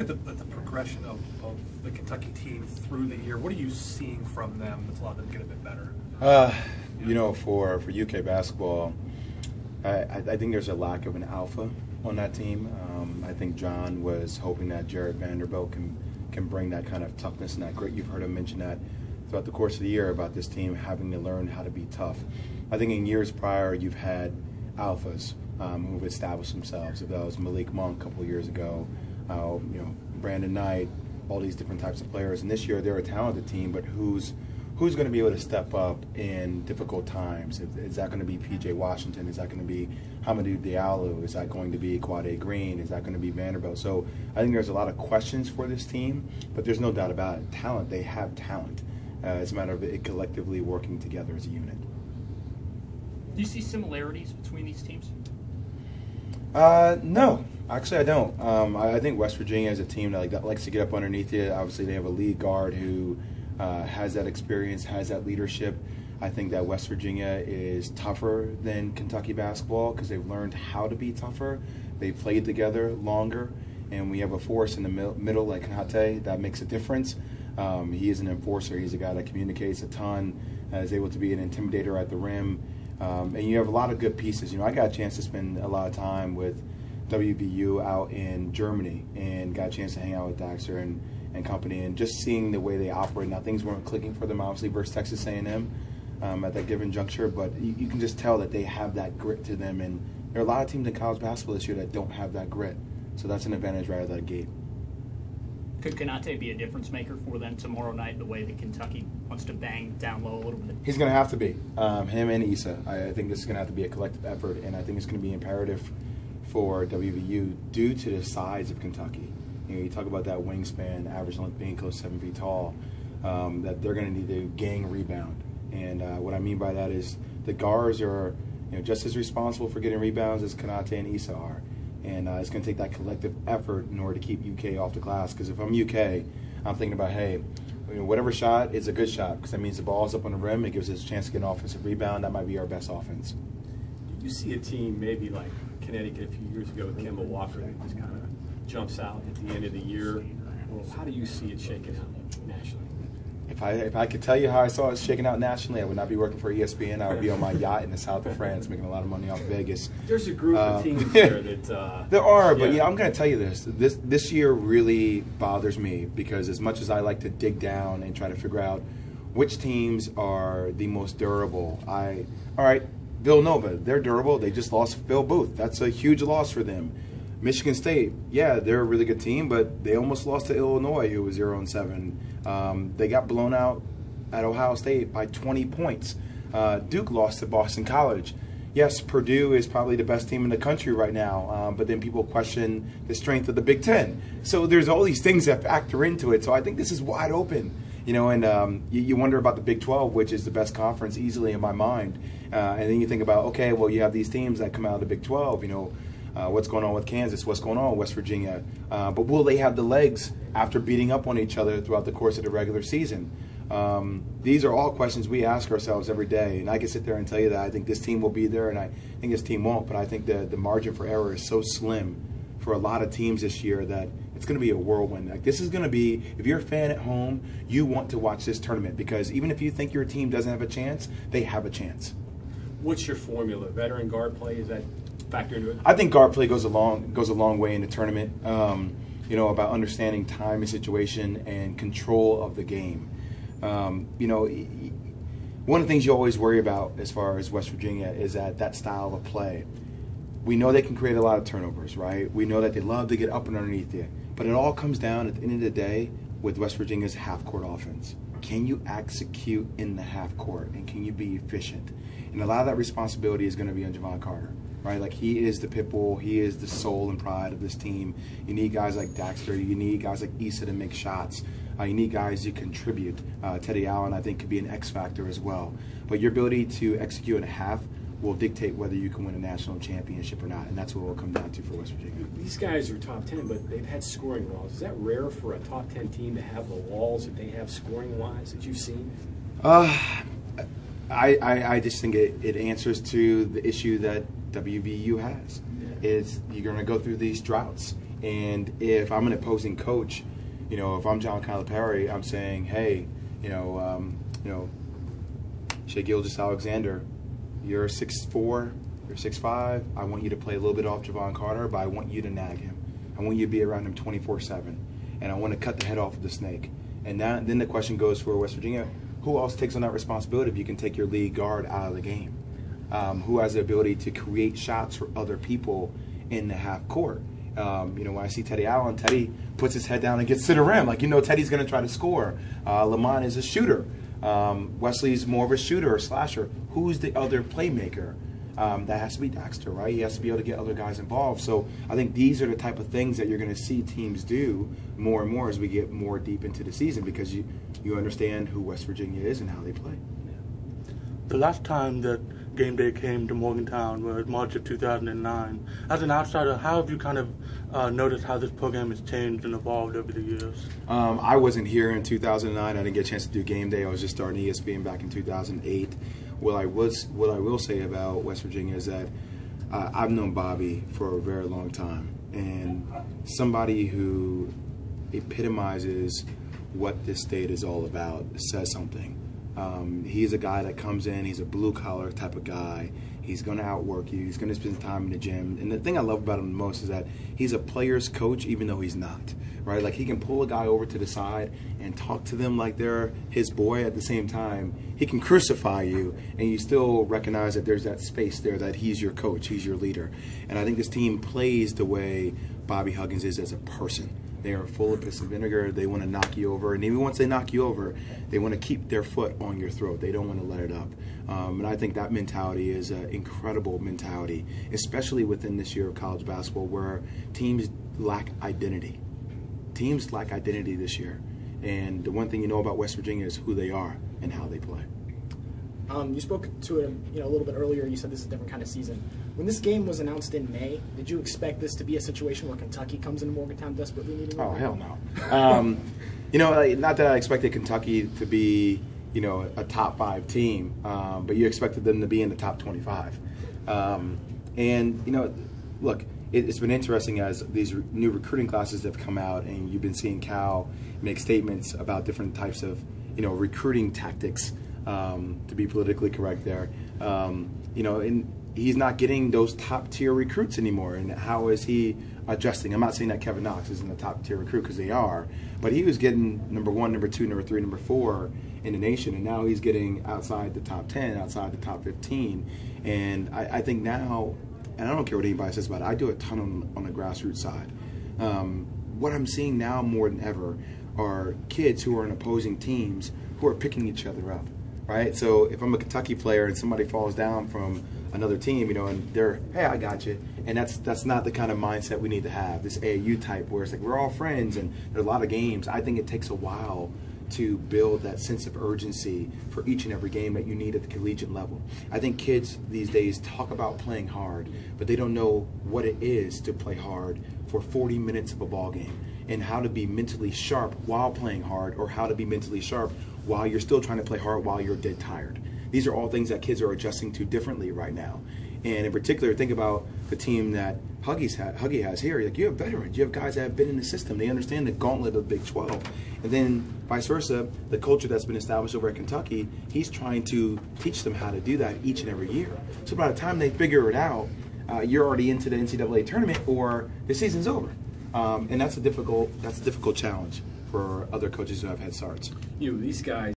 At the progression of the Kentucky team through the year, what are you seeing from them that's allowed them to get a bit better? You know, for UK basketball, I think there's a lack of an alpha on that team. I think John was hoping that Jared Vanderbilt can bring that kind of toughness and that grit. You've heard him mention that throughout the course of the year about this team having to learn how to be tough. I think in years prior you've had alphas who've established themselves. If that was Malik Monk a couple of years ago, you know, Brandon Knight, all these different types of players. And this year they're a talented team, but who's going to be able to step up in difficult times? Is that going to be P.J. Washington? Is that going to be Hamidou Diallo? Is that going to be Quade Green? Is that going to be Vanderbilt? So I think there's a lot of questions for this team, but there's no doubt about it. Talent, they have talent. It's a matter of it collectively working together as a unit. Do you see similarities between these teams? No, actually I don't. I think West Virginia is a team that likes to get up underneath you. Obviously they have a lead guard who has that experience, has that leadership. I think that West Virginia is tougher than Kentucky basketball because they've learned how to be tougher. They've played together longer, and we have a force in the middle like Kanate that makes a difference. He is an enforcer. He's a guy that communicates a ton, is able to be an intimidator at the rim. And you have a lot of good pieces. You know, I got a chance to spend a lot of time with WVU out in Germany and got a chance to hang out with Daxter and company, and just seeing the way they operate. Now, things weren't clicking for them, obviously, versus Texas A&M at that given juncture, but you can just tell that they have that grit to them. And there are a lot of teams in college basketball this year that don't have that grit. So that's an advantage right out of that gate. Could Kanate be a difference maker for them tomorrow night, the way that Kentucky wants to bang down low a little bit? He's going to have to be. Him and Issa. I think this is going to have to be a collective effort, and I think it's going to be imperative for WVU due to the size of Kentucky. You know, you talk about that wingspan, average length being close to 7 feet tall, that they're going to need to gang rebound. And what I mean by that is the guards are, you know, just as responsible for getting rebounds as Kanate and Issa are. And it's going to take that collective effort in order to keep UK off the glass. Because if I'm UK, I'm thinking about, hey, you know, whatever shot is a good shot, because that means the ball's up on the rim. It gives us a chance to get an offensive rebound. That might be our best offense. Do you see a team maybe like Connecticut a few years ago with Kemba Walker that just kind of jumps out at the end of the year? Well, how do you see it shaking out nationally? If I could tell you how I saw it shaking out nationally, I would not be working for ESPN. I would be on my yacht in the south of France making a lot of money off Vegas. There's a group of teams there that there are, but yeah, I'm going to tell you this year really bothers me, because as much as I like to dig down and try to figure out which teams are the most durable, all right, Villanova, they're durable. They just lost Phil Booth. That's a huge loss for them. Michigan State, yeah, they're a really good team, but they almost lost to Illinois, who was 0-7. They got blown out at Ohio State by 20 points. Duke lost to Boston College. Yes, Purdue is probably the best team in the country right now, but then people question the strength of the Big Ten. So there's all these things that factor into it. So I think this is wide open, you know, and you wonder about the Big 12, which is the best conference easily in my mind. And then you think about, okay, well, you have these teams that come out of the Big 12, you know, what's going on with Kansas, what's going on with West Virginia. But will they have the legs after beating up on each other throughout the course of the regular season? These are all questions we ask ourselves every day. And I can sit there and tell you that I think this team will be there and I think this team won't. But I think the margin for error is so slim for a lot of teams this year that it's going to be a whirlwind. Like, this is going to be, if you're a fan at home, you want to watch this tournament, because even if you think your team doesn't have a chance, they have a chance. What's your formula? Veteran guard play, is that factor into it? I think guard play goes a long way in the tournament. You know, about understanding time and situation and control of the game. You know, one of the things you always worry about as far as West Virginia is that style of play. We know they can create a lot of turnovers, right? We know that they love to get up and underneath you. But it all comes down at the end of the day with West Virginia's half-court offense. Can you execute in the half court, and can you be efficient? And a lot of that responsibility is going to be on Javon Carter, right? Like, he is the pit bull, he is the soul and pride of this team. You need guys like Daxter, you need guys like Issa to make shots. You need guys who contribute. Teddy Allen, I think, could be an X factor as well. But your ability to execute in a half will dictate whether you can win a national championship or not, and that's what it will come down to for West Virginia. These guys are top 10, but they've had scoring walls. Is that rare for a top 10 team to have the walls that they have scoring-wise that you've seen? I just think it answers to the issue that WVU has. Is you're going to go through these droughts, And if I'm an opposing coach, if I'm John Calipari, I'm saying, hey, Shai Gilgeous-Alexander, you're 6'4", you're 6'5". I want you to play a little bit off Javon Carter, but I want you to nag him. I want you to be around him 24/7, and I want to cut the head off of the snake. And then the question goes for West Virginia: who else takes on that responsibility if you can take your lead guard out of the game? Who has the ability to create shots for other people in the half court? When I see Teddy Allen, Teddy puts his head down and gets to the rim. Teddy's going to try to score. Lamont is a shooter. Wesley's more of a shooter or slasher. Who's the other playmaker? That has to be Daxter, right? He has to be able to get other guys involved. So I think these are the type of things that you're going to see teams do more and more as we get more deep into the season, because you understand who West Virginia is and how they play. The last time that game day came to Morgantown was March of 2009. As an outsider, how have you kind of noticed how this program has changed and evolved over the years? I wasn't here in 2009. I didn't get a chance to do game day. I was just starting ESPN back in 2008. What I will say about West Virginia is that I've known Bobby for a very long time, and somebody who epitomizes what this state is all about says something. He's a guy that comes in, he's a blue-collar type of guy. He's going to outwork you. He's going to spend time in the gym. And the thing I love about him the most is that he's a player's coach even though he's not, right? Like, he can pull a guy over to the side and talk to them like they're his boy. At the same time, he can crucify you, and you still recognize that there's that space there, that he's your coach, he's your leader. And I think this team plays the way Bobby Huggins is as a person. They are full of piss and vinegar. They want to knock you over. And even once they knock you over, they want to keep their foot on your throat. They don't want to let it up. And I think that mentality is an incredible mentality, especially within this year of college basketball where teams lack identity. Teams lack identity this year. And the one thing you know about West Virginia is who they are and how they play. You spoke to it a little bit earlier. You said this is a different kind of season. When this game was announced in May, did you expect this to be a situation where Kentucky comes into Morgantown desperately needing? Oh, hell no. Not that I expected Kentucky to be, a top 5 team, but you expected them to be in the top 25. Look, it's been interesting as these new recruiting classes have come out, and you've been seeing Cal make statements about different types of, recruiting tactics, to be politically correct there. And he's not getting those top-tier recruits anymore. And how is he adjusting? I'm not saying that Kevin Knox isn't a top-tier recruit, because they are, but he was getting number 1, number 2, number 3, number 4 in the nation, and now he's getting outside the top 10, outside the top 15. And I think now, and I don't care what anybody says about it, I do a ton on the grassroots side. What I'm seeing now more than ever are kids who are in opposing teams who are picking each other up, right? So if I'm a Kentucky player and somebody falls down from another team, and they're, hey, I got you. And that's not the kind of mindset we need to have, this AAU type where it's like we're all friends and there are a lot of games. I think it takes a while to build that sense of urgency for each and every game that you need at the collegiate level. I think kids these days talk about playing hard, but they don't know what it is to play hard for 40 minutes of a ball game, and how to be mentally sharp while playing hard, or how to be mentally sharp while you're still trying to play hard while you're dead tired. These are all things that kids are adjusting to differently right now. And in particular, think about the team that Huggy has here. Like, you have veterans. You have guys that have been in the system. They understand the gauntlet of the Big 12. And then vice versa, the culture that's been established over at Kentucky, he's trying to teach them how to do that each and every year. So by the time they figure it out, you're already into the NCAA tournament or the season's over. And that's a difficult challenge for other coaches who have head starts. These guys